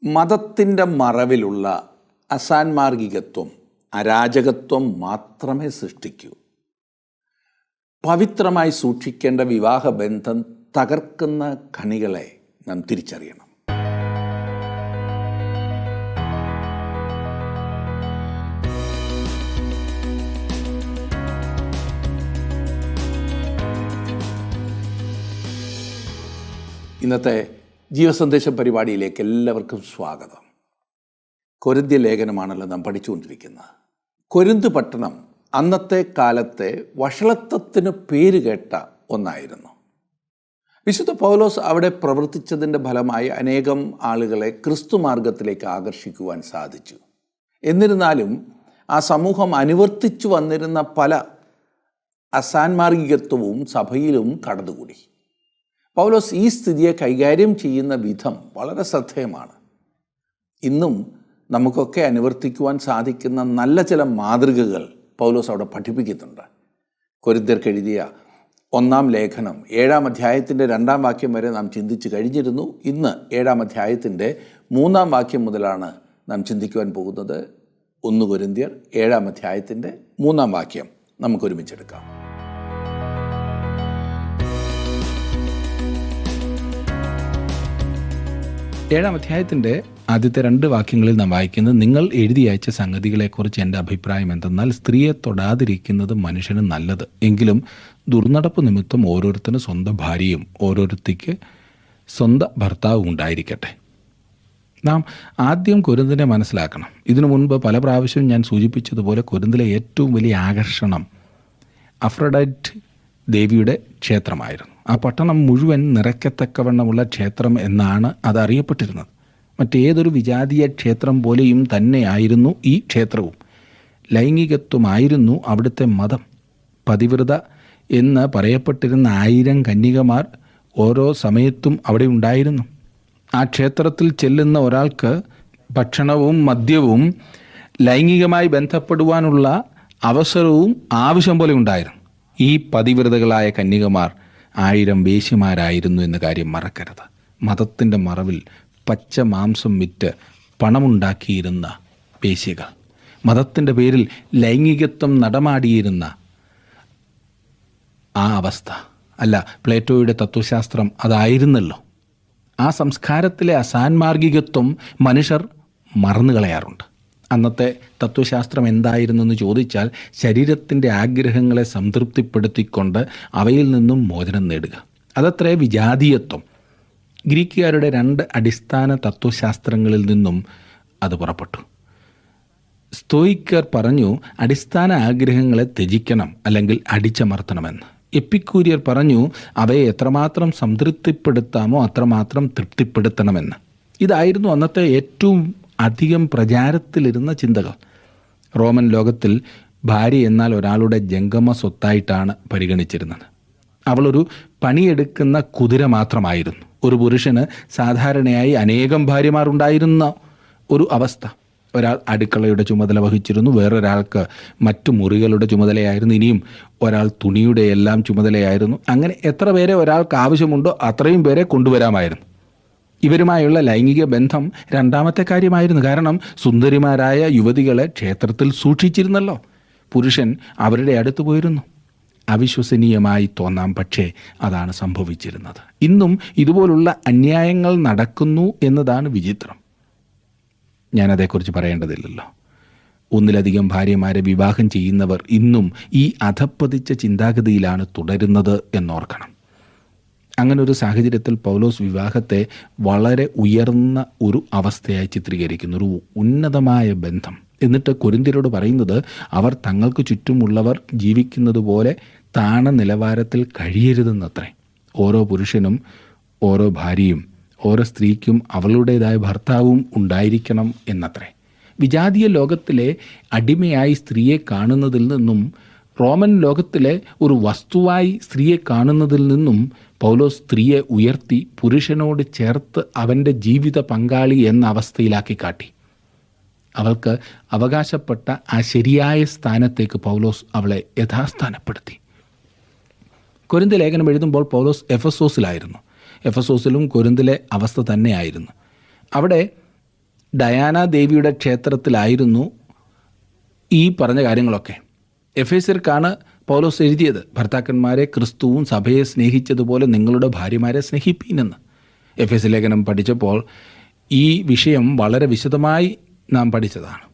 മതത്തിൻ്റെ മറവിലുള്ള അസാൻമാർഗികത്വം, അരാജകത്വം മാത്രമേ സൃഷ്ടിക്കൂ. പവിത്രമായി സൂക്ഷിക്കേണ്ട വിവാഹബന്ധം തകർക്കുന്ന ഖണികളെ നാം തിരിച്ചറിയണം. ഇന്നത്തെ ജീവസന്ദേശം പരിപാടിയിലേക്ക് എല്ലാവർക്കും സ്വാഗതം. കൊരിന്ത്യ ലേഖനമാണല്ലോ നാം പഠിച്ചുകൊണ്ടിരിക്കുന്നത്. കൊരിന്ത് പട്ടണം അന്നത്തെ കാലത്തെ വഷളത്വത്തിന് പേരുകേട്ട ഒന്നായിരുന്നു. വിശുദ്ധ പൗലോസ് അവിടെ പ്രവർത്തിച്ചതിൻ്റെ ഫലമായി അനേകം ആളുകളെ ക്രിസ്തുമാർഗത്തിലേക്ക് ആകർഷിക്കുവാൻ സാധിച്ചു. എന്നിരുന്നാലും ആ സമൂഹം അനുവർത്തിച്ചു വന്നിരുന്ന പല അസാൻമാർഗികത്വവും സഭയിലും കടന്നുകൂടി. പൗലോസ് ഈ സ്ഥിതിയെ കൈകാര്യം ചെയ്യുന്ന വിധം വളരെ ശ്രദ്ധേയമാണ്. ഇന്നും നമുക്കൊക്കെ അനുവർത്തിക്കുവാൻ സാധിക്കുന്ന നല്ല ചില മാതൃകകൾ പൗലോസ് അവിടെ പഠിപ്പിക്കുന്നുണ്ട്. കൊരിന്ത്യർക്ക് എഴുതിയ 1-ാം ലേഖനം 7-ാം അധ്യായത്തിൻ്റെ 2-ാം വാക്യം വരെ നാം ചിന്തിച്ചു കഴിഞ്ഞിരുന്നു. ഇന്ന് 7-ാം അധ്യായത്തിൻ്റെ 3-ാം വാക്യം മുതലാണ് നാം ചിന്തിക്കുവാൻ പോകുന്നത്. 1 കൊരിന്ത്യർ 7-ാം അധ്യായത്തിൻ്റെ 3-ാം വാക്യം നമുക്കൊരുമിച്ചെടുക്കാം. 7-ാം അധ്യായത്തിൻ്റെ ആദ്യത്തെ 2 വാക്യങ്ങളിൽ നാം വായിക്കുന്നത്, നിങ്ങൾ എഴുതി അയച്ച സംഗതികളെക്കുറിച്ച് എൻ്റെ അഭിപ്രായം എന്തെന്നാൽ, സ്ത്രീയെ തൊടാതിരിക്കുന്നത് മനുഷ്യന് നല്ലത്. എങ്കിലും ദുർനടപ്പ് നിമിത്തം ഓരോരുത്തരും സ്വന്തം ഭാര്യയും ഓരോരുത്തിക്ക് സ്വന്തം ഭർത്താവും ഉണ്ടായിരിക്കട്ടെ. നാം ആദ്യം കൊരിന്തിനെ മനസ്സിലാക്കണം. ഇതിനു മുൻപ് പല പ്രാവശ്യവും ഞാൻ സൂചിപ്പിച്ചതുപോലെ കൊരിന്തിലെ ഏറ്റവും വലിയ ആകർഷണം അഫ്രഡൈറ്റ് ദേവിയുടെ ക്ഷേത്രമായിരുന്നു. ആ പട്ടണം മുഴുവൻ നിറയ്ക്കത്തക്കവണ്ണമുള്ള ക്ഷേത്രം എന്നാണ് അതറിയപ്പെട്ടിരുന്നത്. മറ്റേതൊരു വിജാതീയ ക്ഷേത്രം പോലെയും തന്നെയായിരുന്നു ഈ ക്ഷേത്രവും. ലൈംഗികത്വമായിരുന്നു അവിടുത്തെ മതം. പതിവ്രത എന്ന് പറയപ്പെട്ടിരുന്ന 1000 കന്യകമാർ ഓരോ സമയത്തും അവിടെ ഉണ്ടായിരുന്നു. ആ ക്ഷേത്രത്തിൽ ചെല്ലുന്ന ഒരാൾക്ക് ഭക്ഷണവും മദ്യവും ലൈംഗികമായി ബന്ധപ്പെടുവാനുള്ള അവസരവും ആവശ്യം പോലെ ഉണ്ടായിരുന്നു. ഈ പതിവ്രതകളായ കന്യകമാർ 1000 വേശ്യമാരായിരുന്നു എന്ന കാര്യം മറക്കരുത്. മതത്തിൻ്റെ മറവിൽ പച്ച മാംസം വിറ്റ് പണമുണ്ടാക്കിയിരുന്ന വേശ്യകൾ, മതത്തിൻ്റെ പേരിൽ ലൈംഗികത്വം നടമാടിയിരുന്ന ആ അവസ്ഥ അല്ല പ്ലേറ്റോയുടെ തത്വശാസ്ത്രം അതായിരുന്നല്ലോ. ആ സംസ്കാരത്തിലെ അസാൻമാർഗികത്വം മനുഷ്യർ മറന്നുകളയാറുണ്ട്. അന്നത്തെ തത്വശാസ്ത്രം എന്തായിരുന്നെന്ന് ചോദിച്ചാൽ, ശരീരത്തിൻ്റെ ആഗ്രഹങ്ങളെ സംതൃപ്തിപ്പെടുത്തിക്കൊണ്ട് അവയിൽ നിന്നും മോചനം നേടുക. അതത്രേ വിജാതീയത്വം. ഗ്രീക്കുകാരുടെ 2 അടിസ്ഥാന തത്വശാസ്ത്രങ്ങളിൽ നിന്നും അത് പുറപ്പെട്ടു. സ്തോയിക്കർ പറഞ്ഞു, അടിസ്ഥാന ആഗ്രഹങ്ങളെ ത്യജിക്കണം, അല്ലെങ്കിൽ അടിച്ചമർത്തണമെന്ന്. എപ്പിക്കൂരിയർ പറഞ്ഞു, അവയെ എത്രമാത്രം സംതൃപ്തിപ്പെടുത്താമോ അത്രമാത്രം തൃപ്തിപ്പെടുത്തണമെന്ന്. ഇതായിരുന്നു അന്നത്തെ ഏറ്റവും അധികം പ്രചാരത്തിലിരുന്ന ചിന്തകൾ. റോമൻ ലോകത്തിൽ ഭാര്യ എന്നാൽ ഒരാളുടെ ജംഗമ സ്വത്തായിട്ടാണ് പരിഗണിച്ചിരുന്നത്. അവളൊരു പണിയെടുക്കുന്ന കുതിര മാത്രമായിരുന്നു. ഒരു പുരുഷന് സാധാരണയായി അനേകം ഭാര്യമാരുണ്ടായിരുന്ന ഒരു അവസ്ഥ. ഒരാൾ അടുക്കളയുടെ ചുമതല വഹിച്ചിരുന്നു, വേറൊരാൾക്ക് മറ്റു മുറികളുടെ ചുമതലയായിരുന്നു, ഇനിയും ഒരാൾ തുണിയുടെ എല്ലാം ചുമതലയായിരുന്നു. അങ്ങനെ എത്ര പേരെ ഒരാൾക്ക് ആവശ്യമുണ്ടോ അത്രയും പേരെ കൊണ്ടുവരാമായിരുന്നു. ഇവരുമായുള്ള ലൈംഗിക ബന്ധം 2ാമത്തെ കാര്യമായിരുന്നു. കാരണം സുന്ദരിമാരായ യുവതികളെ ക്ഷേത്രത്തിൽ സൂക്ഷിച്ചിരുന്നല്ലോ. പുരുഷൻ അവരുടെ അടുത്ത് പോയിരുന്നു. അവിശ്വസനീയമായി തോന്നാം, പക്ഷേ അതാണ് സംഭവിച്ചിരുന്നത്. ഇന്നും ഇതുപോലുള്ള അന്യായങ്ങൾ നടക്കുന്നു എന്നതാണ് വിചിത്രം. ഞാനതേക്കുറിച്ച് പറയേണ്ടതില്ലല്ലോ. 1-ലധികം ഭാര്യമാരെ വിവാഹം ചെയ്യുന്നവർ ഇന്നും ഈ അധപ്പതിച്ച ചിന്താഗതിയിലാണ് തുടരുന്നത് എന്നോർക്കണം. അങ്ങനെ ഒരു സാഹചര്യത്തിൽ പൗലോസ് വിവാഹത്തെ വളരെ ഉയർന്ന ഒരു അവസ്ഥയായി ചിത്രീകരിക്കുന്നു, ഒരു ഉന്നതമായ ബന്ധം. എന്നിട്ട് കൊരിന്ത്യരോട് പറയുന്നത്, അവർ തങ്ങൾക്ക് ചുറ്റുമുള്ളവർ ജീവിക്കുന്നത് പോലെ താണ നിലവാരത്തിൽ കഴിയരുതെന്നത്രേ. ഓരോ പുരുഷനും ഓരോ ഭാര്യയും ഓരോ സ്ത്രീക്കും അവളുടേതായ ഭർത്താവും ഉണ്ടായിരിക്കണം എന്നത്രേ. വിജാതീയ ലോകത്തിലെ അടിമയായി സ്ത്രീയെ കാണുന്നതിൽ നിന്നും റോമൻ ലോകത്തിലെ ഒരു വസ്തുവായി സ്ത്രീയെ കാണുന്നതിൽ നിന്നും പൗലോസ് സ്ത്രീയെ ഉയർത്തി പുരുഷനോട് ചേർത്ത് അവൻ്റെ ജീവിത പങ്കാളി എന്ന അവസ്ഥയിലാക്കി കാട്ടി. അവൾക്ക് അവകാശപ്പെട്ട ആ ശരിയായ സ്ഥാനത്തേക്ക് പൗലോസ് അവളെ യഥാസ്ഥാനപ്പെടുത്തി. കൊരിന്ത് ലേഖനം എഴുതുമ്പോൾ പൗലോസ് എഫെസോസിലായിരുന്നു. എഫെസോസിലും കൊരിന്തിലെ അവസ്ഥ തന്നെയായിരുന്നു. അവിടെ ഡയാന ദേവിയുടെ ക്ഷേത്രത്തിലായിരുന്നു ഈ പറഞ്ഞ കാര്യങ്ങളൊക്കെ. എഫേസ്യർക്കാണ് പൗലോസ് എഴുതിയത്, ഭർത്താക്കന്മാരെ ക്രിസ്തുവും സഭയെ സ്നേഹിച്ചതുപോലെ നിങ്ങളുടെ ഭാര്യമാരെ സ്നേഹിപ്പീനെന്ന്. എഫേസ്യ ലേഖനം പഠിച്ചപ്പോൾ ഈ വിഷയം വളരെ വിശദമായി നാം പഠിച്ചതാണ്.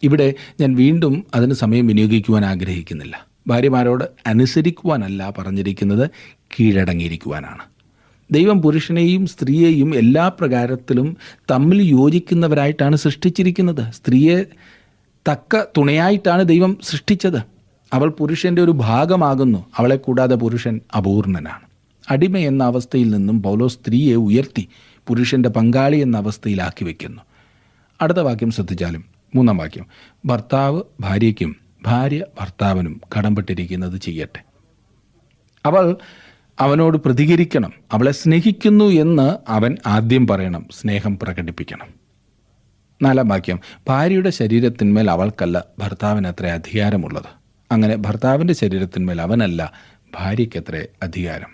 ഇവിടെ ഞാൻ വീണ്ടും അതിന് സമയം വിനിയോഗിക്കുവാൻ ആഗ്രഹിക്കുന്നില്ല. ഭാര്യമാരോട് അനുസരിക്കുവാനല്ല പറഞ്ഞിരിക്കുന്നത്, കീഴടങ്ങിയിരിക്കുവാനാണ്. ദൈവം പുരുഷനെയും സ്ത്രീയെയും എല്ലാ പ്രകാരത്തിലും തമ്മിൽ യോജിക്കുന്നവരായിട്ടാണ് സൃഷ്ടിച്ചിരിക്കുന്നത്. സ്ത്രീയെ തക്ക തുണയായിട്ടാണ് ദൈവം സൃഷ്ടിച്ചത്. അവൾ പുരുഷൻ്റെ ഒരു ഭാഗമാകുന്നു. അവളെ കൂടാതെ പുരുഷൻ അപൂർണനാണ്. അടിമ എന്ന അവസ്ഥയിൽ നിന്നും പൗലോസ് സ്ത്രീയെ ഉയർത്തി പുരുഷൻ്റെ പങ്കാളി എന്ന അവസ്ഥയിലാക്കി വയ്ക്കുന്നു. അടുത്ത വാക്യം ശ്രദ്ധിച്ചാലും, 3-ാം വാക്യം, ഭർത്താവ് ഭാര്യയ്ക്കും ഭാര്യ ഭർത്താവിനും കടംപെട്ടിരിക്കുന്നത് ചെയ്യട്ടെ. അവൾ അവനോട് പ്രതികരിക്കണം. അവളെ സ്നേഹിക്കുന്നു എന്ന് അവൻ ആദ്യം പറയണം, സ്നേഹം പ്രകടിപ്പിക്കണം. 4-ാം വാക്യം, ഭാര്യയുടെ ശരീരത്തിന്മേൽ അവൾക്കല്ല ഭർത്താവിനത്ര അധികാരമുള്ളത്. അങ്ങനെ ഭർത്താവിൻ്റെ ശരീരത്തിന്മേൽ അവനല്ല ഭാര്യയ്ക്കത്ര അധികാരം.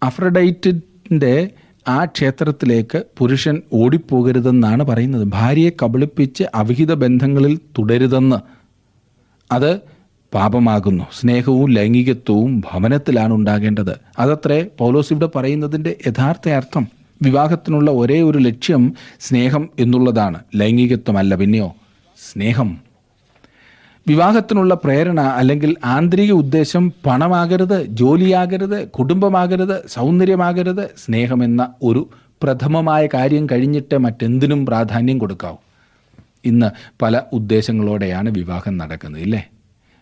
അഫ്രഡൈറ്റിൻ്റെ ആ ക്ഷേത്രത്തിലേക്ക് പുരുഷൻ ഓടിപ്പോകരുതെന്നാണ് പറയുന്നത്. ഭാര്യയെ കബളിപ്പിച്ച് അവിഹിത ബന്ധങ്ങളിൽ തുടരുതെന്ന്. അത് പാപമാകുന്നു. സ്നേഹവും ലൈംഗികത്വവും ഭവനത്തിലാണ് ഉണ്ടാകേണ്ടത്. അതത്രേ പൗലോസ് ഇവിടെ പറയുന്നതിൻ്റെ യഥാർത്ഥ അർത്ഥം. വിവാഹത്തിനുള്ള ഒരേ ഒരു ലക്ഷ്യം സ്നേഹം എന്നുള്ളതാണ്, ലൈംഗികത്വമല്ല. പിന്നെയോ സ്നേഹം. വിവാഹത്തിനുള്ള പ്രേരണ അല്ലെങ്കിൽ ആന്തരിക ഉദ്ദേശം പണമാകരുത്, ജോലിയാകരുത്, കുടുംബമാകരുത്, സൗന്ദര്യമാകരുത്. സ്നേഹമെന്ന ഒരു പ്രഥമമായ കാര്യം കഴിഞ്ഞിട്ട് മറ്റെന്തിനും പ്രാധാന്യം കൊടുക്കാവൂ. ഇന്ന് പല ഉദ്ദേശങ്ങളോടെയാണ് വിവാഹം നടക്കുന്നത്, ഇല്ലേ?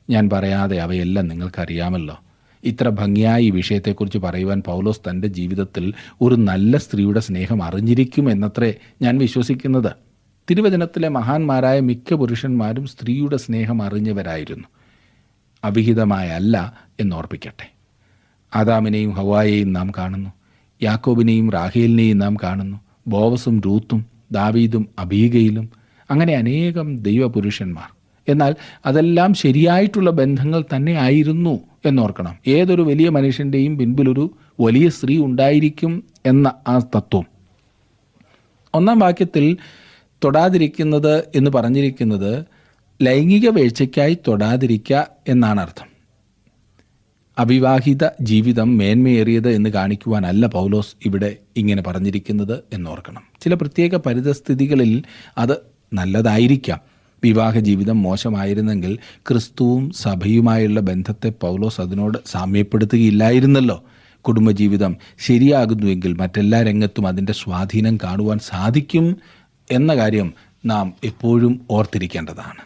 ഞാൻ പറയാതെ അവയെല്ലാം നിങ്ങൾക്കറിയാമല്ലോ. ഇത്ര ഭംഗിയായി ഈ വിഷയത്തെക്കുറിച്ച് പറയുവാൻ പൗലോസ് തൻ്റെ ജീവിതത്തിൽ ഒരു നല്ല സ്ത്രീയുടെ സ്നേഹം അറിഞ്ഞിരിക്കും എന്നത്രേ ഞാൻ വിശ്വസിക്കുന്നത്. തിരുവചനത്തിലെ മഹാന്മാരായ മിക്ക പുരുഷന്മാരും സ്ത്രീയുടെ സ്നേഹം അറിഞ്ഞവരായിരുന്നു. അവിഹിതമായല്ല എന്നോർപ്പിക്കട്ടെ. ആദാമിനെയും ഹവ്വായെയും നാം കാണുന്നു. യാക്കോബിനെയും റാഹേലിനെയും നാം കാണുന്നു. ബോവസും രൂത്തും ദാവീദും അബീഗയിലും, അങ്ങനെ അനേകം ദൈവപുരുഷന്മാർ. എന്നാൽ അതെല്ലാം ശരിയായിട്ടുള്ള ബന്ധങ്ങൾ തന്നെ ആയിരുന്നു എന്നോർക്കണം. ഏതൊരു വലിയ മനുഷ്യൻ്റെയും പിൻപിലൊരു വലിയ സ്ത്രീ ഉണ്ടായിരിക്കും എന്ന ആ തത്വം. 1-ാം വാക്യത്തിൽ തൊടാതിരിക്കുന്നത് എന്ന് പറഞ്ഞിരിക്കുന്നത് ലൈംഗിക വീഴ്ചയ്ക്കായി തൊടാതിരിക്കുക എന്നാണ് അർത്ഥം. അവിവാഹിത ജീവിതം മേന്മയേറിയത് എന്ന് കാണിക്കുവാനല്ല പൗലോസ് ഇവിടെ ഇങ്ങനെ പറഞ്ഞിരിക്കുന്നത് എന്നോർക്കണം. ചില പ്രത്യേക പരിതസ്ഥിതികളിൽ അത് നല്ലതായിരിക്കാം. വിവാഹ ജീവിതം മോശമായിരുന്നെങ്കിൽ ക്രിസ്തുവും സഭയുമായുള്ള ബന്ധത്തെ പൗലോസ് അതിനോട് സാമ്യപ്പെടുത്തുകയില്ലായിരുന്നല്ലോ. കുടുംബജീവിതം ശരിയാകുന്നുവെങ്കിൽ മറ്റെല്ലാ രംഗത്തും അതിൻ്റെ സ്വാധീനം കാണുവാൻ സാധിക്കും എന്ന കാര്യം നാം എപ്പോഴും ഓർത്തിരിക്കേണ്ടതാണ്.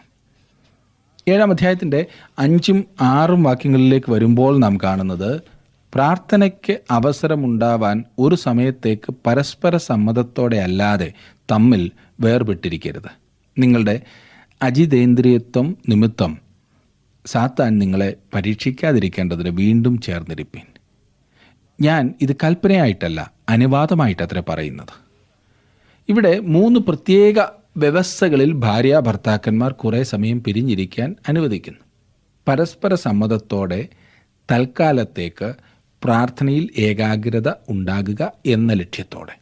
7-ാം അധ്യായത്തിൻ്റെ 5ഉം 6ഉം വാക്യങ്ങളിലേക്ക് വരുമ്പോൾ നാം കാണുന്നത്, പ്രാർത്ഥനയ്ക്ക് അവസരമുണ്ടാവാൻ ഒരു സമയത്തേക്ക് പരസ്പര സമ്മതത്തോടെ അല്ലാതെ തമ്മിൽ വേർപെട്ടിരിക്കരുത്. നിങ്ങളുടെ അജിതേന്ദ്രിയത്വം നിമിത്തം സാത്താൻ നിങ്ങളെ പരീക്ഷിക്കാതിരിക്കേണ്ടതിന് വീണ്ടും ചേർന്നിരിപ്പീൻ. ഞാൻ ഇത് കൽപ്പനയായിട്ടല്ല, അനുവാദമായിട്ടത്രേ പറയുന്നത്. ഇവിടെ 3 പ്രത്യേക വ്യവസ്ഥകളിൽ ഭാര്യ ഭർത്താക്കന്മാർ കുറേ സമയം പിരിഞ്ഞിരിക്കാൻ അനുവദിക്കുന്നു. പരസ്പര സമ്മതത്തോടെ തൽക്കാലത്തേക്ക് പ്രാർത്ഥനയിൽ ഏകാഗ്രത ഉണ്ടാകുക എന്ന ലക്ഷ്യത്തോടെ.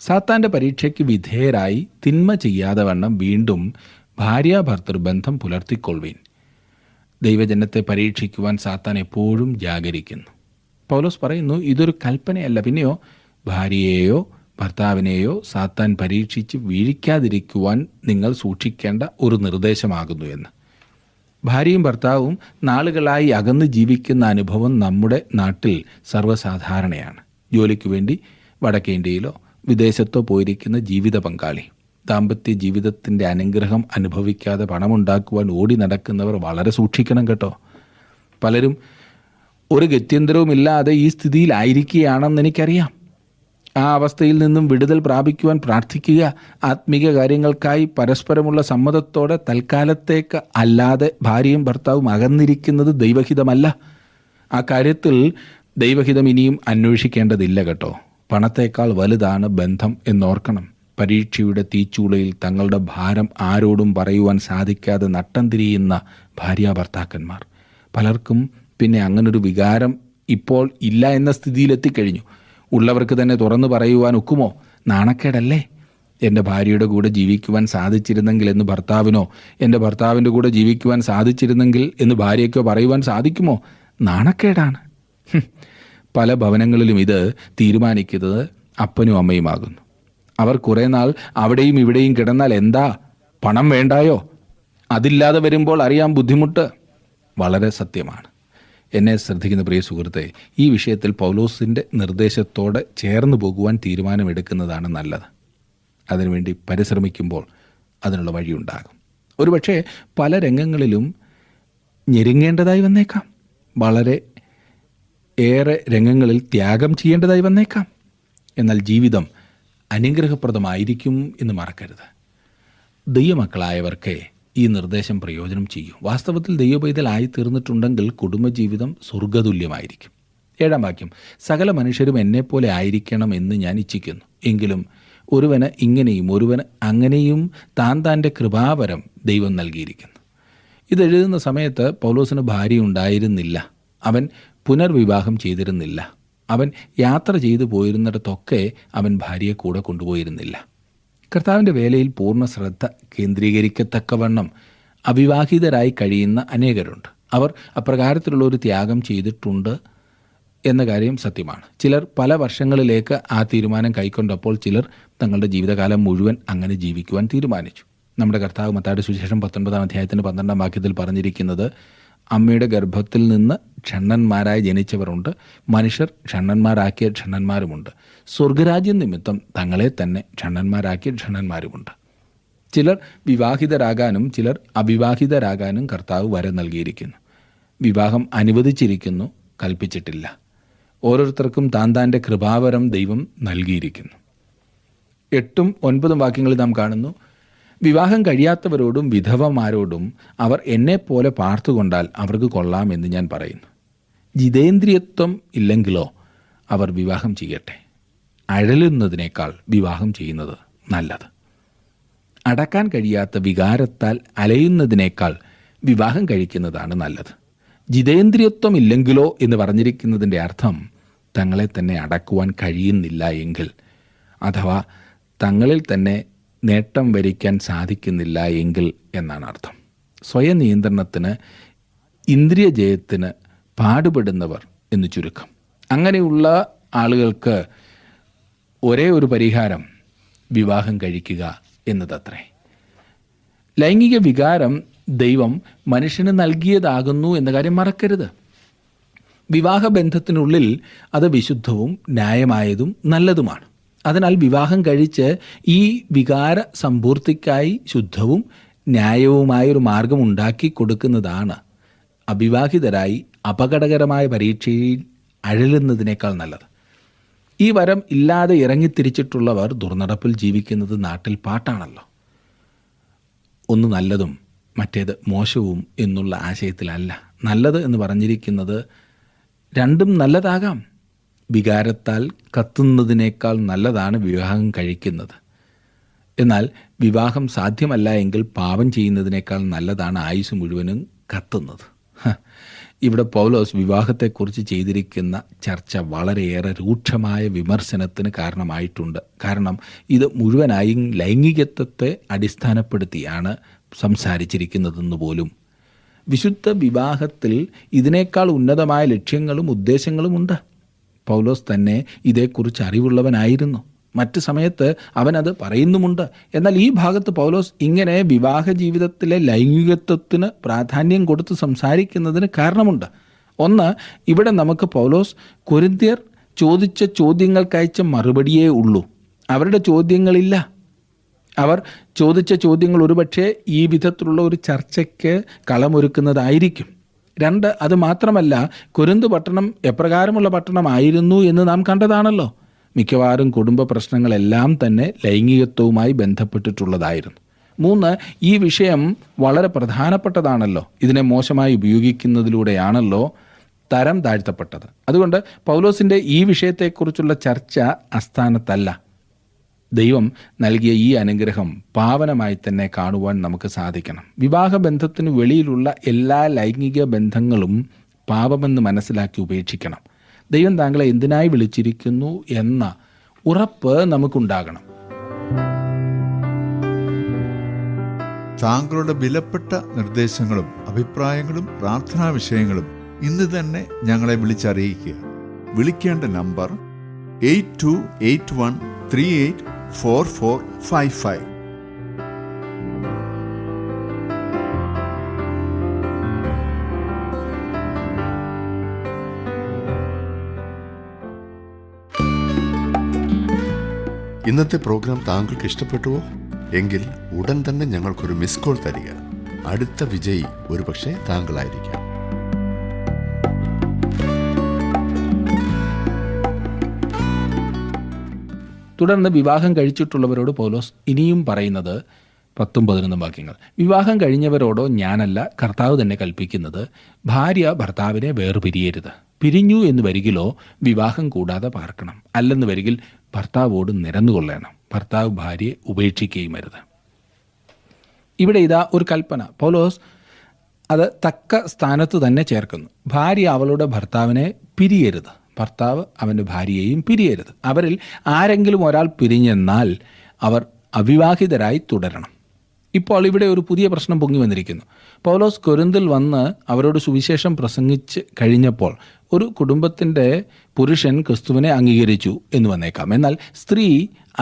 സാത്താൻ്റെ പരീക്ഷയ്ക്ക് വിധേയരായി തിന്മ ചെയ്യാതെ വണ്ണം വീണ്ടും ഭാര്യാഭർത്തൃബന്ധം പുലർത്തിക്കൊള്ളുവീൻ. ദൈവജനത്തെ പരീക്ഷിക്കുവാൻ സാത്താൻ എപ്പോഴും ജാഗരിക്കുന്നു. പൗലോസ് പറയുന്നു, ഇതൊരു കൽപ്പനയല്ല, പിന്നെയോ ഭാര്യയെയോ ഭർത്താവിനെയോ സാത്താൻ പരീക്ഷിച്ച് വീഴിക്കാതിരിക്കുവാൻ നിങ്ങൾ സൂക്ഷിക്കേണ്ട ഒരു നിർദ്ദേശമാകുന്നു എന്ന്. ഭാര്യയും ഭർത്താവും നാളുകളായി അകന്ന് ജീവിക്കുന്ന അനുഭവം നമ്മുടെ നാട്ടിൽ സർവ്വസാധാരണയാണ്. ജോലിക്ക് വേണ്ടി വടക്കേ ഇന്ത്യയിലോ വിദേശത്തോ പോയിരിക്കുന്ന ജീവിത പങ്കാളി, ദാമ്പത്യ ജീവിതത്തിൻ്റെ അനുഗ്രഹം അനുഭവിക്കാതെ പണമുണ്ടാക്കുവാൻ ഓടി നടക്കുന്നവർ വളരെ സൂക്ഷിക്കണം കേട്ടോ. പലരും ഒരു ഗത്യന്തരവുമില്ലാതെ ഈ സ്ഥിതിയിലായിരിക്കുകയാണെന്ന് എനിക്കറിയാം. ആ അവസ്ഥയിൽ നിന്നും വിടുതൽ പ്രാപിക്കുവാൻ പ്രാർത്ഥിക്കുക. ആത്മീക കാര്യങ്ങൾക്കായി പരസ്പരമുള്ള സമ്മതത്തോടെ തൽക്കാലത്തേക്ക് അല്ലാതെ ഭാര്യയും ഭർത്താവും അകന്നിരിക്കുന്നത് ദൈവഹിതമല്ല. ആ കാര്യത്തിൽ ദൈവഹിതം ഇനിയും അന്വേഷിക്കേണ്ടതില്ല കേട്ടോ. പണത്തേക്കാൾ വലുതാണ് ബന്ധം എന്നോർക്കണം. പരീക്ഷയുടെ തീച്ചൂളയിൽ തങ്ങളുടെ ഭാരം ആരോടും പറയുവാൻ സാധിക്കാതെ നട്ടം തിരിയുന്ന ഭാര്യാഭർത്താക്കന്മാർ. പലർക്കും പിന്നെ അങ്ങനൊരു വികാരം ഇപ്പോൾ ഇല്ല എന്ന സ്ഥിതിയിലെത്തിക്കഴിഞ്ഞു. ഉള്ളവർക്ക് തന്നെ തുറന്നു പറയുവാൻ ഒക്കുമോ? നാണക്കേടല്ലേ? എൻ്റെ ഭാര്യയുടെ കൂടെ ജീവിക്കുവാൻ സാധിച്ചിരുന്നെങ്കിൽ എന്ന് ഭർത്താവിനോ, എൻ്റെ ഭർത്താവിൻ്റെ കൂടെ ജീവിക്കുവാൻ സാധിച്ചിരുന്നെങ്കിൽ എന്ന് ഭാര്യയ്ക്കോ പറയുവാൻ സാധിക്കുമോ? നാണക്കേടാണ്. പല ഭവനങ്ങളിലും ഇത് തീരുമാനിക്കുന്നത് അപ്പനും അമ്മയുമാകുന്നു. അവർ കുറേ നാൾ അവിടെയും ഇവിടെയും കിടന്നാൽ എന്താ, പണം വേണ്ടായോ? അതില്ലാതെ വരുമ്പോൾ അറിയാം ബുദ്ധിമുട്ട്. വളരെ സത്യമാണ്. എന്നെ ശ്രദ്ധിക്കുന്ന പ്രിയ സുഹൃത്തെ, ഈ വിഷയത്തിൽ പൗലോസിൻ്റെ നിർദ്ദേശത്തോടെ ചേർന്ന് പോകുവാൻ തീരുമാനമെടുക്കുന്നതാണ് നല്ലത്. അതിനുവേണ്ടി പരിശ്രമിക്കുമ്പോൾ അതിനുള്ള വഴിയുണ്ടാകും. ഒരുപക്ഷെ പല രംഗങ്ങളിലും ഞെരുങ്ങേണ്ടതായി വന്നേക്കാം. വളരെ ഏറെ രംഗങ്ങളിൽ ത്യാഗം ചെയ്യേണ്ടതായി വന്നേക്കാം. എന്നാൽ ജീവിതം അനുഗ്രഹപ്രദമായിരിക്കും എന്ന് മറക്കരുത്. ദൈവമക്കളായവർക്ക് ഈ നിർദ്ദേശം പ്രയോജനം ചെയ്യൂ. വാസ്തവത്തിൽ ദൈവപൈതലായി തീർന്നിട്ടുണ്ടെങ്കിൽ കുടുംബജീവിതം സ്വർഗതുല്യമായിരിക്കും. 7-ാം വാക്യം, സകല മനുഷ്യരും എന്നെപ്പോലെ ആയിരിക്കണം എന്ന് ഞാൻ ഇച്ഛിക്കുന്നു. എങ്കിലും ഒരുവന് ഇങ്ങനെയും ഒരുവന് അങ്ങനെയും താൻ്റെ കൃപാവരം ദൈവം നൽകിയിരിക്കുന്നു. ഇതെഴുതുന്ന സമയത്ത് പൗലോസിന് ഭാര്യ ഉണ്ടായിരുന്നില്ല. അവൻ പുനർവിവാഹം ചെയ്തിരുന്നില്ല. അവൻ യാത്ര ചെയ്തു പോയിരുന്നിടത്തൊക്കെ അവൻ ഭാര്യയെ കൂടെ കൊണ്ടുപോയിരുന്നില്ല. കർത്താവിൻ്റെ വേലയിൽ പൂർണ്ണ ശ്രദ്ധ കേന്ദ്രീകരിക്കത്തക്കവണ്ണം അവിവാഹിതരായി കഴിയുന്ന അനേകരുണ്ട്. അവർ അപ്രകാരത്തിലുള്ള ഒരു ത്യാഗം ചെയ്തിട്ടുണ്ട് എന്ന കാര്യം സത്യമാണ്. ചിലർ പല വർഷങ്ങളിലേക്ക് ആ തീരുമാനം കൈക്കൊണ്ടപ്പോൾ ചിലർ തങ്ങളുടെ ജീവിതകാലം മുഴുവൻ അങ്ങനെ ജീവിക്കുവാൻ തീരുമാനിച്ചു. നമ്മുടെ കർത്താവ് മത്തായിയുടെ സുവിശേഷം 19-ാം അധ്യായത്തിന് 12-ാം വാക്യത്തിൽ പറഞ്ഞിരിക്കുന്നത്, അമ്മയുടെ ഗർഭത്തിൽ നിന്ന് ഷണ്ണന്മാരായി ജനിച്ചവരുണ്ട്, മനുഷ്യർ ഷണ്ണന്മാരാക്കിയ ഷണ്ണന്മാരുമുണ്ട്, സ്വർഗരാജ്യം നിമിത്തം തങ്ങളെ തന്നെ ഷണ്ണന്മാരാക്കിയ ഷണ്ണന്മാരുമുണ്ട്. ചിലർ വിവാഹിതരാകാനും ചിലർ അവിവാഹിതരാകാനും കർത്താവ് വരം നൽകിയിരിക്കുന്നു. വിവാഹം അനുവദിച്ചിരിക്കുന്നു, കൽപ്പിച്ചിട്ടില്ല. ഓരോരുത്തർക്കും താൻ്റെ കൃപാവരം ദൈവം നൽകിയിരിക്കുന്നു. 8ഉം 9ഉം വാക്യങ്ങളിൽ നാം കാണുന്നു, വിവാഹം കഴിയാത്തവരോടും വിധവമാരോടും അവർ എന്നെപ്പോലെ പാർത്തുകൊണ്ടാൽ അവർക്ക് കൊള്ളാമെന്ന് ഞാൻ പറയുന്നു. ജിതേന്ദ്രിയത്വം ഇല്ലെങ്കിലോ അവർ വിവാഹം ചെയ്യട്ടെ. അഴലുന്നതിനേക്കാൾ വിവാഹം ചെയ്യുന്നത് നല്ലത്. അടക്കാൻ കഴിയാത്ത വികാരത്താൽ അലയുന്നതിനേക്കാൾ വിവാഹം കഴിക്കുന്നതാണ് നല്ലത്. ജിതേന്ദ്രിയത്വം ഇല്ലെങ്കിലോ എന്ന് പറഞ്ഞിരിക്കുന്നതിൻ്റെ അർത്ഥം തങ്ങളെ തന്നെ അടക്കുവാൻ കഴിയുന്നില്ല എങ്കിൽ, അഥവാ തങ്ങളിൽ തന്നെ നേട്ടം വരിക്കാൻ സാധിക്കുന്നില്ല എങ്കിൽ എന്നാണ് അർത്ഥം. സ്വയം നിയന്ത്രണത്തിന്, ഇന്ദ്രിയ ജയത്തിന് പാടുപെടുന്നവർ എന്ന് ചുരുക്കം. അങ്ങനെയുള്ള ആളുകൾക്ക് ഒരേ ഒരു പരിഹാരം വിവാഹം കഴിക്കുക എന്നതത്രേ. ലൈംഗിക വികാരം ദൈവം മനുഷ്യന് നൽകിയതാകുന്നു എന്ന കാര്യം മറക്കരുത്. വിവാഹബന്ധത്തിനുള്ളിൽ അത് വിശുദ്ധവും ന്യായമായതും നല്ലതുമാണ്. അതിനാൽ വിവാഹം കഴിച്ച് ഈ വികാര സമ്പൂർത്തിക്കായി ശുദ്ധവും ന്യായവുമായൊരു മാർഗം ഉണ്ടാക്കി കൊടുക്കുന്നതാണ് അവിവാഹിതരായി അപകടകരമായ പരീക്ഷയിൽ അഴലുന്നതിനേക്കാൾ നല്ലത്. ഈ വരം ഇല്ലാതെ ഇറങ്ങിത്തിരിച്ചിട്ടുള്ളവർ ദുർനടപ്പിൽ ജീവിക്കുന്നത് നാട്ടിൽ പാട്ടാണല്ലോ. ഒന്ന് നല്ലതും മറ്റേത് മോശവും എന്നുള്ള ആശയത്തിലല്ല. നല്ലത് എന്ന് പറഞ്ഞിരിക്കുന്നത് രണ്ടും നല്ലതാകാം. വികാരത്താൽ കത്തുന്നതിനേക്കാൾ നല്ലതാണ് വിവാഹം കഴിക്കുന്നത്. എന്നാൽ വിവാഹം സാധ്യമല്ല എങ്കിൽ പാപം ചെയ്യുന്നതിനേക്കാൾ നല്ലതാണ് ആയുസ് മുഴുവനും കത്തുന്നത്. ഇവിടെ പൗലോസ് വിവാഹത്തെക്കുറിച്ച് ചെയ്തിരിക്കുന്ന ചർച്ച വളരെയേറെ രൂക്ഷമായ വിമർശനത്തിന് കാരണമായിട്ടുണ്ട്. കാരണം ഇത് മുഴുവനായും ലൈംഗികത്വത്തെ അടിസ്ഥാനപ്പെടുത്തിയാണ് സംസാരിച്ചിരിക്കുന്നതെന്ന് പോലും. വിശുദ്ധ വിവാഹത്തിൽ ഇതിനേക്കാൾ ഉന്നതമായ ലക്ഷ്യങ്ങളും ഉദ്ദേശങ്ങളുമുണ്ട്. പൗലോസ് തന്നെ ഇതേക്കുറിച്ച് അറിവുള്ളവനായിരുന്നു. മറ്റ് സമയത്ത് അവനത് പറയുന്നുമുണ്ട്. എന്നാൽ ഈ ഭാഗത്ത് പൗലോസ് ഇങ്ങനെ വിവാഹ ജീവിതത്തിലെ ലൈംഗികത്വത്തിന് പ്രാധാന്യം കൊടുത്ത് സംസാരിക്കുന്നതിന് കാരണമുണ്ട്. ഒന്ന്, ഇവിടെ നമുക്ക് പൗലോസ് കൊരിന്ത്യർ ചോദിച്ച ചോദ്യങ്ങൾക്കയച്ച മറുപടിയേ ഉള്ളൂ. അവരുടെ ചോദ്യങ്ങളില്ല. അവർ ചോദിച്ച ചോദ്യങ്ങൾ ഒരുപക്ഷെ ഈ വിധത്തിലുള്ള ഒരു ചർച്ചയ്ക്ക് കളമൊരുക്കുന്നതായിരിക്കും. 2, അത് മാത്രമല്ല, കൊരിന്ത് പട്ടണം എപ്രകാരമുള്ള പട്ടണമായിരുന്നു എന്ന് നാം കണ്ടതാണല്ലോ. മിക്കവാറും കുടുംബ പ്രശ്നങ്ങളെല്ലാം തന്നെ ലൈംഗികത്വവുമായി ബന്ധപ്പെട്ടിട്ടുള്ളതായിരുന്നു. 3, ഈ വിഷയം വളരെ പ്രധാനപ്പെട്ടതാണല്ലോ. ഇതിനെ മോശമായി ഉപയോഗിക്കുന്നതിലൂടെയാണല്ലോ തരം താഴ്ത്തപ്പെട്ടത്. അതുകൊണ്ട് പൗലോസിൻ്റെ ഈ വിഷയത്തെക്കുറിച്ചുള്ള ചർച്ച അസ്ഥാനത്തല്ല. ദൈവം നൽകിയ ഈ അനുഗ്രഹം പാവനമായി തന്നെ കാണുവാൻ നമുക്ക് സാധിക്കണം. വിവാഹബന്ധത്തിന് വെളിയിലുള്ള എല്ലാ ലൈംഗിക ബന്ധങ്ങളും പാപമെന്ന് മനസ്സിലാക്കി ഉപേക്ഷിക്കണം. ദൈവം താങ്കളെ എന്തിനായി വിളിച്ചിരിക്കുന്നു എന്ന ഉറപ്പ് നമുക്കുണ്ടാകണം. താങ്കളുടെ വിലപ്പെട്ട നിർദ്ദേശങ്ങളും അഭിപ്രായങ്ങളും പ്രാർത്ഥനാ വിഷയങ്ങളും ഇന്ന് തന്നെ ഞങ്ങളെ വിളിച്ചറിയിക്കുക. വിളിക്കേണ്ട നമ്പർ 8281384455. ഇന്നത്തെ പ്രോഗ്രാം താങ്കൾക്ക് ഇഷ്ടപ്പെട്ടുവോ? എങ്കിൽ ഉടൻ തന്നെ ഞങ്ങൾക്കൊരു മിസ് കോൾ തരിക. അടുത്ത വിജയി ഒരുപക്ഷെ താങ്കളായിരിക്കാം. തുടർന്ന് വിവാഹം കഴിച്ചിട്ടുള്ളവരോട് പൗലോസ് ഇനിയും പറയുന്നത് 10-11 വാക്യങ്ങൾ. വിവാഹം കഴിഞ്ഞവരോടോ ഞാനല്ല, കർത്താവ് തന്നെ കൽപ്പിക്കുന്നത്, ഭാര്യ ഭർത്താവിനെ വേർപിരിയരുത്. പിരിഞ്ഞു എന്ന് വരികിലോ വിവാഹം കൂടാതെ പാർക്കണം. അല്ലെന്ന് വരികിൽ ഭർത്താവോട് നിരന്നുകൊള്ളണം. ഭർത്താവ് ഭാര്യയെ ഉപേക്ഷിക്കുകയും അരുത്. ഇവിടെ ഇതാ ഒരു കൽപ്പന. പൗലോസ് അത് തക്ക സ്ഥാനത്ത് തന്നെ ചേർക്കുന്നു. ഭാര്യ അവളുടെ ഭർത്താവിനെ പിരിയരുത്, ഭർത്താവ് അവൻ്റെ ഭാര്യയെയും പിരിയരുത്. അവരിൽ ആരെങ്കിലും ഒരാൾ പിരിഞ്ഞെന്നാൽ അവർ അവിവാഹിതരായി തുടരണം. ഇപ്പോൾ ഇവിടെ ഒരു പുതിയ പ്രശ്നം പൊങ്ങി വന്നിരിക്കുന്നു. പൗലോസ് കൊരിന്തിൽ വന്ന് അവരോട് സുവിശേഷം പ്രസംഗിച്ച് കഴിഞ്ഞപ്പോൾ ഒരു കുടുംബത്തിൻ്റെ പുരുഷൻ ക്രിസ്തുവിനെ അംഗീകരിച്ചു എന്ന് വന്നേക്കാം. എന്നാൽ സ്ത്രീ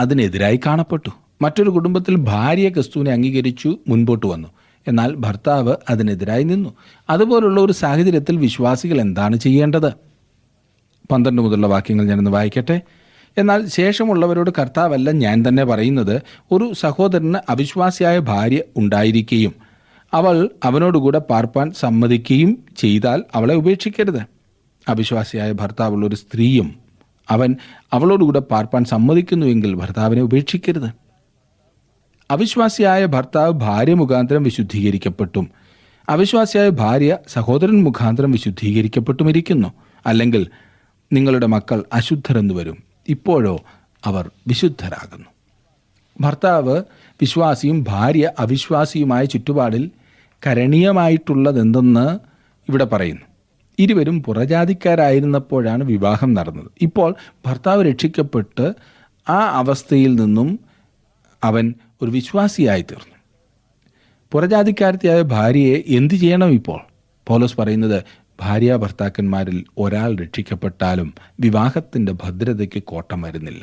അതിനെതിരായി കാണപ്പെട്ടു. മറ്റൊരു കുടുംബത്തിൽ ഭാര്യ ക്രിസ്തുവിനെ അംഗീകരിച്ചു, മുൻപോട്ട് വന്നു. എന്നാൽ ഭർത്താവ് അതിനെതിരായി നിന്നു. അതുപോലുള്ള ഒരു സാഹചര്യത്തിൽ വിശ്വാസികൾ എന്താണ് ചെയ്യേണ്ടത്? 12 മുതലുള്ള വാക്യങ്ങൾ ഞാനൊന്ന് വായിക്കട്ടെ. എന്നാൽ ശേഷമുള്ളവരോട് കർത്താവല്ല ഞാൻ തന്നെ പറയുന്നത്, ഒരു സഹോദരന് അവിശ്വാസിയായ ഭാര്യ ഉണ്ടായിരിക്കുകയും അവൾ അവനോടുകൂടെ പാർപ്പാൻ സമ്മതിക്കുകയും ചെയ്താൽ അവളെ ഉപേക്ഷിക്കരുത്. അവിശ്വാസിയായ ഭർത്താവുള്ള ഒരു സ്ത്രീയും അവൻ അവളോടുകൂടെ പാർപ്പാൻ സമ്മതിക്കുന്നുവെങ്കിൽ ഭർത്താവിനെ ഉപേക്ഷിക്കരുത്. അവിശ്വാസിയായ ഭർത്താവ് ഭാര്യ മുഖാന്തരം വിശുദ്ധീകരിക്കപ്പെട്ടും അവിശ്വാസിയായ ഭാര്യ സഹോദരൻ മുഖാന്തരം വിശുദ്ധീകരിക്കപ്പെട്ടും ഇരിക്കുന്നു. അല്ലെങ്കിൽ നിങ്ങളുടെ മക്കൾ അശുദ്ധരെന്ന് വരും, ഇപ്പോഴോ അവർ വിശുദ്ധരാകുന്നു. ഭർത്താവ് വിശ്വാസിയും ഭാര്യ അവിശ്വാസിയുമായ ചുറ്റുപാടിൽ കരണീയമായിട്ടുള്ളതെന്തെന്ന് ഇവിടെ പറയുന്നു. ഇരുവരും പുറജാതിക്കാരായിരുന്നപ്പോഴാണ് വിവാഹം നടന്നത്. ഇപ്പോൾ ഭർത്താവ് രക്ഷിക്കപ്പെട്ട് ആ അവസ്ഥയിൽ നിന്നും അവൻ ഒരു വിശ്വാസിയായി തീർന്നു. പുറജാതിക്കാരത്തിയായ ഭാര്യയെ എന്തു ചെയ്യണം? ഇപ്പോൾ പൗലോസ് പറയുന്നത്, ഭാര്യ ഭർത്താക്കന്മാരിൽ ഒരാൾ രക്ഷിക്കപ്പെട്ടാലും വിവാഹത്തിൻ്റെ ഭദ്രതയ്ക്ക് കോട്ടം വരുന്നില്ല.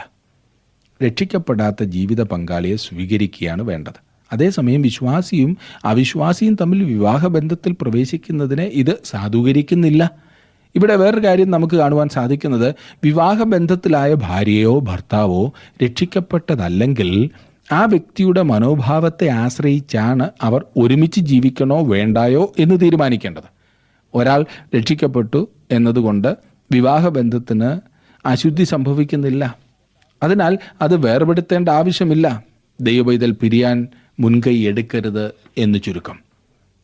രക്ഷിക്കപ്പെടാത്ത ജീവിത പങ്കാളിയെ സ്വീകരിക്കുകയാണ് വേണ്ടത്. അതേസമയം വിശ്വാസിയും അവിശ്വാസിയും തമ്മിൽ വിവാഹബന്ധത്തിൽ പ്രവേശിക്കുന്നതിനെ ഇത് സാധൂകരിക്കുന്നില്ല. ഇവിടെ വേറൊരു കാര്യം നമുക്ക് കാണുവാൻ സാധിക്കുന്നത്, വിവാഹബന്ധത്തിലായ ഭാര്യയോ ഭർത്താവോ രക്ഷിക്കപ്പെട്ടതല്ലെങ്കിൽ ആ വ്യക്തിയുടെ മനോഭാവത്തെ ആശ്രയിച്ചാണ് അവർ ഒരുമിച്ച് ജീവിക്കണോ വേണ്ടായോ എന്ന് തീരുമാനിക്കേണ്ടത്. ഒരാൾ രക്ഷിക്കപ്പെട്ടു എന്നതുകൊണ്ട് വിവാഹബന്ധത്തിന് അശുദ്ധി സംഭവിക്കുന്നില്ല. അതിനാൽ അത് വേർപെടുത്തേണ്ട ആവശ്യമില്ല. ദൈവപൈതൽ പിരിയാൻ മുൻകൈ എടുക്കരുത് എന്ന് ചുരുക്കം.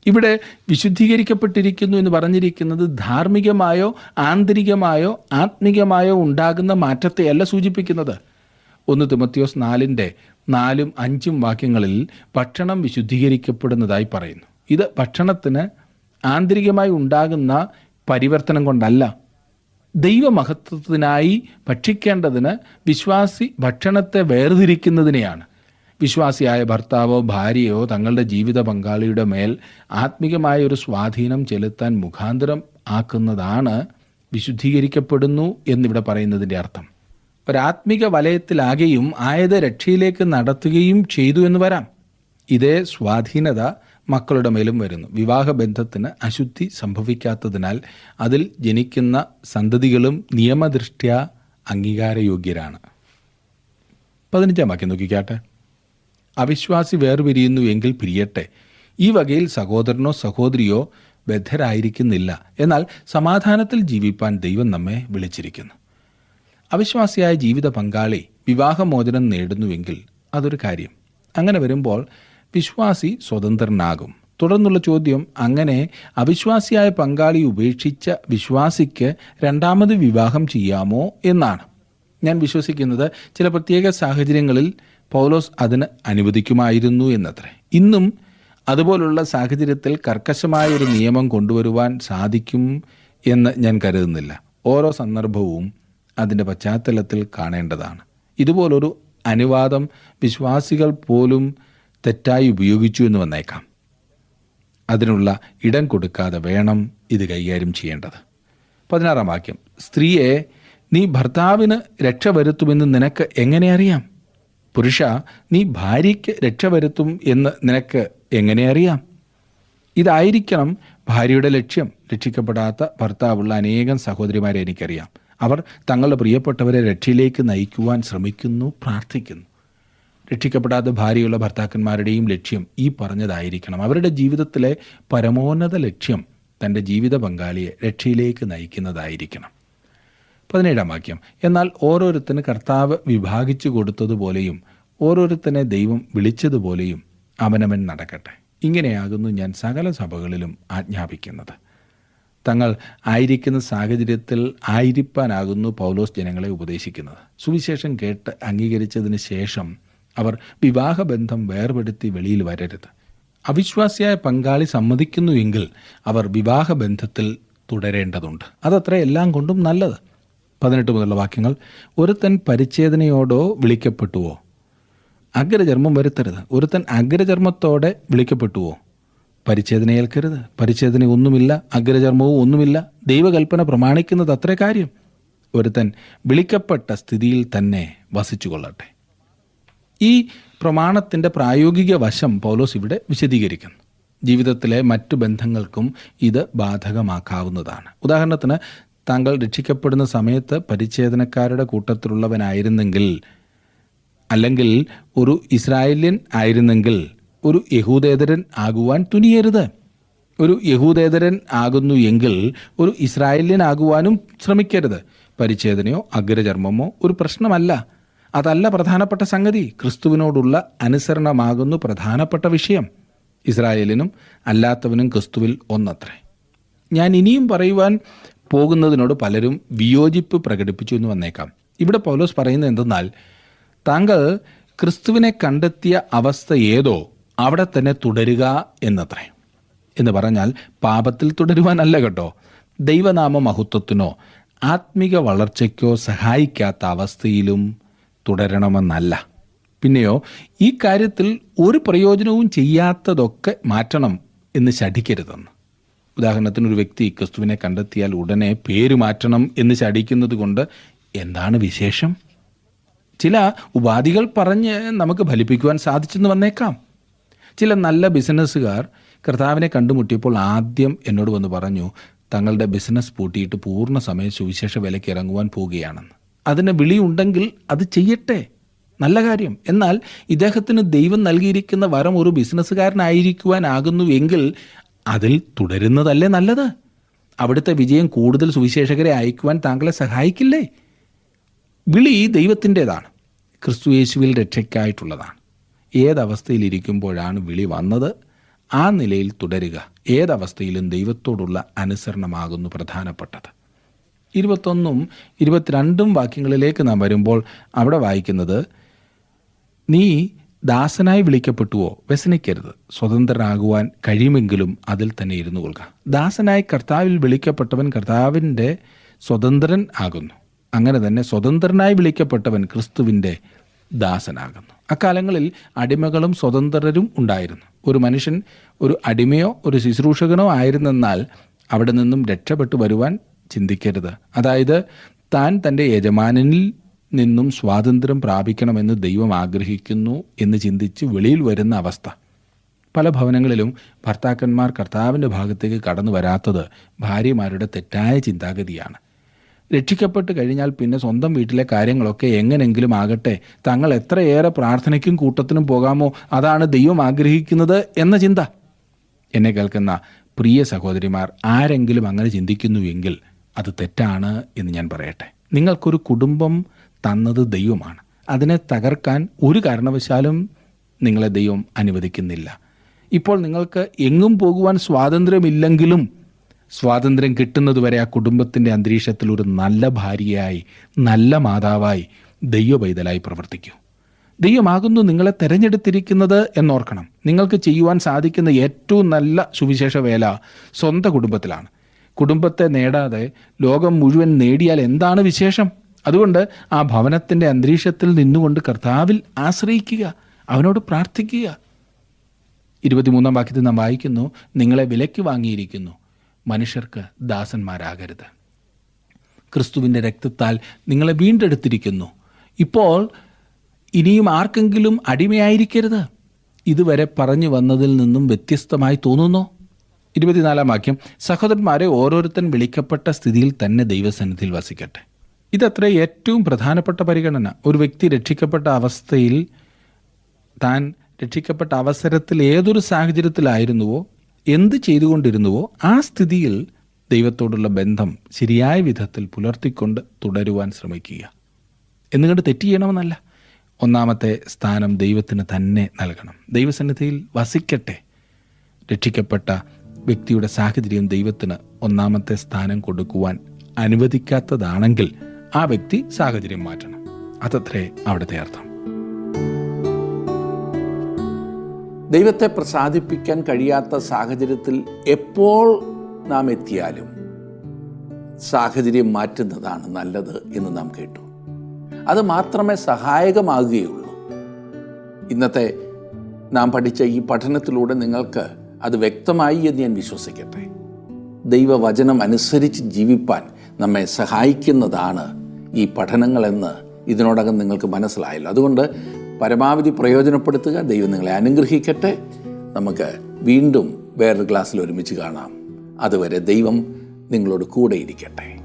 ഇവിടെ വിശുദ്ധീകരിക്കപ്പെട്ടിരിക്കുന്നു എന്ന് പറഞ്ഞിരിക്കുന്നത് ധാർമ്മികമായോ ആന്തരികമായോ ആത്മികമായോ ഉണ്ടാകുന്ന മാറ്റത്തെയല്ല സൂചിപ്പിക്കുന്നത്. 1 തിമോത്തിയോസ് 4:4-5 വാക്യങ്ങളിൽ ഭക്ഷണം വിശുദ്ധീകരിക്കപ്പെടുന്നതായി പറയുന്നു. ഇത് ഭക്ഷണത്തിന് ആന്തരികമായി ഉണ്ടാകുന്ന പരിവർത്തനം കൊണ്ടല്ല, ദൈവമഹത്വത്തിനായി ഭക്ഷിക്കേണ്ടതിന് വിശ്വാസി ഭക്ഷണത്തെ വേർതിരിക്കുന്നതിനെയാണ്. വിശ്വാസിയായ ഭർത്താവോ ഭാര്യയോ തങ്ങളുടെ ജീവിത പങ്കാളിയുടെ മേൽ ആത്മികമായ ഒരു സ്വാധീനം ചെലുത്താൻ മുഖാന്തരം ആക്കുന്നതാണ് വിശുദ്ധീകരിക്കപ്പെടുന്നു എന്നിവിടെ പറയുന്നതിൻ്റെ അർത്ഥം. ഒരാത്മിക വലയത്തിലാകെയും ആയത് രക്ഷയിലേക്ക് നടത്തുകയും ചെയ്തു എന്ന് വരാം. ഇതേ സ്വാധീനത മക്കളുടെ മേലും വരുന്നു. വിവാഹബന്ധത്തിന് അശുദ്ധി സംഭവിക്കാത്തതിനാൽ അതിൽ ജനിക്കുന്ന സന്തതികളും നിയമദൃഷ്ട്യാ അംഗീകാരയോഗ്യരാണ്. 15 വാക്യം നോക്കിക്കാട്ടെ. അവിശ്വാസി വേർപിരിയുന്നു എങ്കിൽ പിരിയട്ടെ. ഈ വകയിൽ സഹോദരനോ സഹോദരിയോ ബദ്ധരായിരിക്കുന്നില്ല, എന്നാൽ സമാധാനത്തിൽ ജീവിപ്പാൻ ദൈവം നമ്മെ വിളിച്ചിരിക്കുന്നു. അവിശ്വാസിയായ ജീവിത പങ്കാളി വിവാഹമോചനം നേടുന്നുവെങ്കിൽ അതൊരു കാര്യം. അങ്ങനെ വരുമ്പോൾ വിശ്വാസി സ്വതന്ത്രനാകും. തുടർന്നുള്ള ചോദ്യം, അങ്ങനെ അവിശ്വാസിയായ പങ്കാളി ഉപേക്ഷിച്ച വിശ്വാസിക്ക് രണ്ടാമത് വിവാഹം ചെയ്യാമോ എന്നാണ്. ഞാൻ വിശ്വസിക്കുന്നത് ചില പ്രത്യേക സാഹചര്യങ്ങളിൽ പൗലോസ് അതിന് അനുവദിക്കുമായിരുന്നു എന്നത്രേ. ഇന്നും അതുപോലുള്ള സാഹചര്യത്തിൽ കർക്കശമായ ഒരു നിയമം കൊണ്ടുവരുവാൻ സാധിക്കും എന്ന് ഞാൻ കരുതുന്നില്ല. ഓരോ സന്ദർഭവും അതിൻ്റെ പശ്ചാത്തലത്തിൽ കാണേണ്ടതാണ്. ഇതുപോലൊരു അനുവാദം വിശ്വാസികൾ പോലും തെറ്റായി ഉപയോഗിച്ചു എന്ന് വന്നേക്കാം. അതിനുള്ള ഇടം കൊടുക്കാതെ വേണം ഇത് കൈകാര്യം ചെയ്യേണ്ടത്. 16-ാം വാക്യം, സ്ത്രീയെ, നീ ഭർത്താവിന് രക്ഷ വരുത്തുമെന്ന് നിനക്ക് എങ്ങനെ അറിയാം? പുരുഷ, നീ ഭാര്യയ്ക്ക് രക്ഷ വരുത്തും എന്ന് നിനക്ക് എങ്ങനെ അറിയാം? ഇതായിരിക്കണം ഭാര്യയുടെ ലക്ഷ്യം. രക്ഷിക്കപ്പെടാത്ത ഭർത്താവുള്ള അനേകം സഹോദരിമാരെ എനിക്കറിയാം. അവർ തങ്ങളുടെ പ്രിയപ്പെട്ടവരെ രക്ഷയിലേക്ക് നയിക്കുവാൻ ശ്രമിക്കുന്നു, പ്രാർത്ഥിക്കുന്നു. രക്ഷിക്കപ്പെടാത്ത ഭാര്യയുള്ള ഭർത്താക്കന്മാരുടെയും ലക്ഷ്യം ഈ പറഞ്ഞതായിരിക്കണം. അവരുടെ ജീവിതത്തിലെ പരമോന്നത ലക്ഷ്യം തൻ്റെ ജീവിത പങ്കാളിയെ രക്ഷയിലേക്ക് നയിക്കുന്നതായിരിക്കണം. 17-ാം വാക്യം, എന്നാൽ ഓരോരുത്തന് കർത്താവ് വിഭാഗിച്ചു കൊടുത്തതുപോലെയും ഓരോരുത്തനെ ദൈവം വിളിച്ചതുപോലെയും അവനവൻ നടക്കട്ടെ. ഇങ്ങനെയാകുന്നു ഞാൻ സകല സഭകളിലും ആജ്ഞാപിക്കുന്നത്. തങ്ങൾ ആയിരിക്കുന്ന സാഹചര്യത്തിൽ ആയിരിക്കാനാകുന്നു പൗലോസ് ജനങ്ങളെ ഉപദേശിക്കുന്നത്. സുവിശേഷം കേട്ട് അംഗീകരിച്ചതിന് ശേഷം അവർ വിവാഹബന്ധം വേർപെടുത്തി വെളിയിൽ വരരുത്. അവിശ്വാസിയായ പങ്കാളി സമ്മതിക്കുന്നുവെങ്കിൽ അവർ വിവാഹബന്ധത്തിൽ തുടരേണ്ടതുണ്ട്. അതത്ര എല്ലാം കൊണ്ടും നല്ലത്. 18 മുതലുള്ള വാക്യങ്ങൾ, ഒരുത്തൻ പരിച്ഛേദനയോടോ വിളിക്കപ്പെട്ടുവോ? അഗ്രചർമ്മം വരുത്തരുത്. ഒരുത്തൻ അഗ്രചർമ്മത്തോടെ വിളിക്കപ്പെട്ടുവോ? പരിച്ഛേദന ഏൽക്കരുത്. പരിച്ഛേദന ഒന്നുമില്ല, അഗ്രചർമ്മവും ഒന്നുമില്ല. ദൈവകൽപ്പന പ്രമാണിക്കുന്നത് അത്രേ കാര്യം. ഒരുത്തൻ വിളിക്കപ്പെട്ട സ്ഥിതിയിൽ തന്നെ വസിച്ചു കൊള്ളട്ടെ. ഈ പ്രമാണത്തിൻ്റെ പ്രായോഗിക വശം പൗലോസ് ഇവിടെ വിശദീകരിക്കുന്നു. ജീവിതത്തിലെ മറ്റു ബന്ധങ്ങൾക്കും ഇത് ബാധകമാക്കാവുന്നതാണ്. ഉദാഹരണത്തിന്, താങ്കൾ രക്ഷിക്കപ്പെടുന്ന സമയത്ത് പരിച്ഛേദനക്കാരുടെ കൂട്ടത്തിലുള്ളവനായിരുന്നെങ്കിൽ, അല്ലെങ്കിൽ ഒരു ഇസ്രായേല്യൻ ആയിരുന്നെങ്കിൽ, ഒരു യഹൂദേതരൻ ആകുവാൻ തുനിയരുത്. ഒരു യഹൂദേതരൻ ആകുന്നു എങ്കിൽ ഒരു ഇസ്രായേല്യൻ ആകുവാനും ശ്രമിക്കരുത്. പരിച്ഛേദനയോ അഗ്രചർമ്മമോ ഒരു പ്രശ്നമല്ല. അതല്ല പ്രധാനപ്പെട്ട സംഗതി. ക്രിസ്തുവിനോടുള്ള അനുസരണമാകുന്നു പ്രധാനപ്പെട്ട വിഷയം. ഇസ്രായേലിനും അല്ലാത്തവനും ക്രിസ്തുവിൽ ഒന്നത്രേ. ഞാൻ ഇനിയും പറയുവാൻ പോകുന്നതിനോട് പലരും വിയോജിപ്പ് പ്രകടിപ്പിച്ചു എന്ന് വന്നേക്കാം. ഇവിടെ പൗലോസ് പറയുന്നത് എന്തെന്നാൽ, താങ്കൾ ക്രിസ്തുവിനെ കണ്ടെത്തിയ അവസ്ഥ ഏതോ അവിടെ തന്നെ തുടരുക എന്നത്രേ. എന്ന് പറഞ്ഞാൽ പാപത്തിൽ തുടരുവാനല്ല കേട്ടോ, ദൈവനാമ മഹത്വത്തിനോ ആത്മിക വളർച്ചയ്ക്കോ സഹായിക്കാത്ത അവസ്ഥയിലും തുടരണമെന്നല്ല. പിന്നെയോ ഈ കാര്യത്തിൽ ഒരു പ്രയോജനവും ചെയ്യാത്തതൊക്കെ മാറ്റണം എന്ന് ശഠിക്കരുതെന്ന്. ഉദാഹരണത്തിന്, ഒരു വ്യക്തി ക്രിസ്തുവിനെ കണ്ടെത്തിയാൽ ഉടനെ പേര് മാറ്റണം എന്ന് ശഠിക്കുന്നത് കൊണ്ട് എന്താണ് വിശേഷം? ചില ഉപാധികൾ പറഞ്ഞ് നമുക്ക് ഫലിപ്പിക്കുവാൻ സാധിച്ചെന്ന് വന്നേക്കാം. ചില നല്ല ബിസിനസ്സുകാർ കർത്താവിനെ കണ്ടുമുട്ടിയപ്പോൾ ആദ്യം എന്നോട് വന്ന് പറഞ്ഞു, തങ്ങളുടെ ബിസിനസ് പൂട്ടിയിട്ട് പൂർണ്ണ സമയ സുവിശേഷ വിലയ്ക്ക് ഇറങ്ങുവാൻ പോവുകയാണെന്ന്. അതിന് വിളിയുണ്ടെങ്കിൽ അത് ചെയ്യട്ടെ, നല്ല കാര്യം. എന്നാൽ ഇദ്ദേഹത്തിന് ദൈവം നൽകിയിരിക്കുന്ന വരം ഒരു ബിസിനസ്സുകാരനായിരിക്കുവാനാകുന്നു എങ്കിൽ അതിൽ തുടരുന്നതല്ലേ നല്ലത്? അവിടുത്തെ വിജയം കൂടുതൽ സുവിശേഷകരെ അയക്കുവാൻ താങ്കളെ സഹായിക്കില്ലേ? വിളി ദൈവത്തിൻ്റെതാണ്, ക്രിസ്തുയേശുവിൽ രക്ഷയ്ക്കായിട്ടുള്ളതാണ്. ഏതവസ്ഥയിലിരിക്കുമ്പോഴാണ് വിളി വന്നത്, ആ നിലയിൽ തുടരുക. ഏതവസ്ഥയിലും ദൈവത്തോടുള്ള അനുസരണമാകുന്നു പ്രധാനപ്പെട്ടത്. 21ഉം 22ഉം വാക്യങ്ങളിലേക്ക് നാം വരുമ്പോൾ അവിടെ വായിക്കുന്നത്, നീ ദാസനായി വിളിക്കപ്പെട്ടുവോ? വ്യസനിക്കരുത്. സ്വതന്ത്രനാകുവാൻ കഴിയുമെങ്കിലും അതിൽ തന്നെ ഇരുന്നു കൊള്ളുക. ദാസനായി കർത്താവിൽ വിളിക്കപ്പെട്ടവൻ കർത്താവിൻ്റെ സ്വതന്ത്രൻ ആകുന്നു. അങ്ങനെ തന്നെ സ്വതന്ത്രനായി വിളിക്കപ്പെട്ടവൻ ക്രിസ്തുവിൻ്റെ ദാസനാകുന്നു. അക്കാലങ്ങളിൽ അടിമകളും സ്വതന്ത്രരും ഉണ്ടായിരുന്നു. ഒരു മനുഷ്യൻ ഒരു അടിമയോ ഒരു ശുശ്രൂഷകനോ ആയിരുന്നെന്നാൽ അവിടെ നിന്നും രക്ഷപ്പെട്ടു വരുവാൻ ചിന്തിക്കരുത്. അതായത്, താൻ തൻ്റെ യജമാനനിൽ നിന്നും സ്വാതന്ത്ര്യം പ്രാപിക്കണമെന്ന് ദൈവം ആഗ്രഹിക്കുന്നു എന്ന് ചിന്തിച്ച് വെളിയിൽ വരുന്ന അവസ്ഥ. പല ഭവനങ്ങളിലും ഭർത്താക്കന്മാർ കർത്താവിൻ്റെ ഭാഗത്തേക്ക് കടന്നു വരാത്തത് ഭാര്യമാരുടെ തെറ്റായ ചിന്താഗതിയാണ്. രക്ഷിക്കപ്പെട്ട് കഴിഞ്ഞാൽ പിന്നെ സ്വന്തം വീട്ടിലെ കാര്യങ്ങളൊക്കെ എങ്ങനെങ്കിലും ആകട്ടെ, തങ്ങൾ എത്രയേറെ പ്രാർത്ഥനയ്ക്കും കൂട്ടത്തിനും പോകാമോ അതാണ് ദൈവം ആഗ്രഹിക്കുന്നത് എന്ന ചിന്ത. എന്നെ കേൾക്കുന്ന പ്രിയ സഹോദരിമാർ, ആരെങ്കിലും അങ്ങനെ ചിന്തിക്കുന്നുവെങ്കിൽ അത് തെറ്റാണ് എന്ന് ഞാൻ പറയട്ടെ. നിങ്ങൾക്കൊരു കുടുംബം തന്നത് ദൈവമാണ്. അതിനെ തകർക്കാൻ ഒരു കാരണവശാലും നിങ്ങളെ ദൈവം അനുവദിക്കുന്നില്ല. ഇപ്പോൾ നിങ്ങൾക്ക് എങ്ങും പോകുവാൻ സ്വാതന്ത്ര്യമില്ലെങ്കിലും സ്വാതന്ത്ര്യം കിട്ടുന്നതുവരെ ആ കുടുംബത്തിൻ്റെ അന്തരീക്ഷത്തിൽ ഒരു നല്ല ഭാര്യയായി, നല്ല മാതാവായി, ദൈവപൈതലായി പ്രവർത്തിക്കൂ. ദൈവമാകുന്നു നിങ്ങളെ തിരഞ്ഞെടുത്തിരിക്കുന്നത് എന്നോർക്കണം. നിങ്ങൾക്ക് ചെയ്യുവാൻ സാധിക്കുന്ന ഏറ്റവും നല്ല സുവിശേഷ വേല സ്വന്തം കുടുംബത്തിലാണ്. കുടുംബത്തെ നേടാതെ ലോകം മുഴുവൻ നേടിയാൽ എന്താണ് വിശേഷം? അതുകൊണ്ട് ആ ഭവനത്തിൻ്റെ അന്തരീക്ഷത്തിൽ നിന്നുകൊണ്ട് കർത്താവിൽ ആശ്രയിക്കുക, അവനോട് പ്രാർത്ഥിക്കുക. 23 വാക്യത്തിൽ നാം വായിക്കുന്നു, നിങ്ങളെ വിലയ്ക്ക് വാങ്ങിയിരിക്കുന്നു, മനുഷ്യർക്ക് ദാസന്മാരാകരുത്. ക്രിസ്തുവിൻ്റെ രക്തത്താൽ നിങ്ങളെ വീണ്ടെടുത്തിരിക്കുന്നു. ഇപ്പോൾ ഇനിയും ആർക്കെങ്കിലും അടിമയായിരിക്കരുത്. ഇതുവരെ പറഞ്ഞു വന്നതിൽ നിന്നും വ്യത്യസ്തമായി തോന്നുന്നു. 24 വാക്യം, സഹോദരന്മാരെ, ഓരോരുത്തൻ വിളിക്കപ്പെട്ട സ്ഥിതിയിൽ തന്നെ ദൈവസന്നിധിയിൽ വസിക്കട്ടെ. ഇതത്ര ഏറ്റവും പ്രധാനപ്പെട്ട പരിഗണന. ഒരു വ്യക്തി രക്ഷിക്കപ്പെട്ട അവസ്ഥയിൽ, താൻ രക്ഷിക്കപ്പെട്ട അവസരത്തിൽ ഏതൊരു സാഹചര്യത്തിലായിരുന്നുവോ, എന്ത് ചെയ്തുകൊണ്ടിരുന്നുവോ ആ സ്ഥിതിയിൽ ദൈവത്തോടുള്ള ബന്ധം ശരിയായ വിധത്തിൽ പുലർത്തിക്കൊണ്ട് തുടരുവാൻ ശ്രമിക്കുക. എന്നുകൊണ്ട് തെറ്റ് ചെയ്യണമെന്നല്ല. ഒന്നാമത്തെ സ്ഥാനം ദൈവത്തിന് തന്നെ നൽകണം. ദൈവസന്നിധിയിൽ വസിക്കട്ടെ. രക്ഷിക്കപ്പെട്ട വ്യക്തിയുടെ സാഹചര്യം ദൈവത്തിന് ഒന്നാമത്തെ സ്ഥാനം കൊടുക്കുവാൻ അനുവദിക്കാത്തതാണെങ്കിൽ ആ വ്യക്തി സാഹചര്യം മാറ്റണം. അതത്രേ അവിടുത്തെ അർത്ഥം. ദൈവത്തെ പ്രസാദിപ്പിക്കാൻ കഴിയാത്ത സാഹചര്യത്തിൽ എപ്പോൾ നാം എത്തിയാലും സാഹചര്യം മാറ്റുന്നതാണ് നല്ലത് എന്ന് നാം കേട്ടു. അത് മാത്രമേ സഹായകമാകുകയുള്ളൂ. ഇന്നത്തെ നാം പഠിച്ച ഈ പഠനത്തിലൂടെ നിങ്ങൾക്ക് അത് വ്യക്തമായി എന്ന് ഞാൻ വിശ്വസിക്കട്ടെ. ദൈവവചനം അനുസരിച്ച് ജീവിപ്പാൻ നമ്മെ സഹായിക്കുന്നതാണ് ഈ പഠനങ്ങളെന്ന് ഇതിനോടകം നിങ്ങൾക്ക് മനസ്സിലായല്ലോ. അതുകൊണ്ട് പരമാവധി പ്രയോജനപ്പെടുത്തുക. ദൈവം നിങ്ങളെ അനുഗ്രഹിക്കട്ടെ. നമുക്ക് വീണ്ടും വേറൊരു ക്ലാസ്സിൽ ഒരുമിച്ച് കാണാം. അതുവരെ ദൈവം നിങ്ങളോട് കൂടെ ഇരിക്കട്ടെ.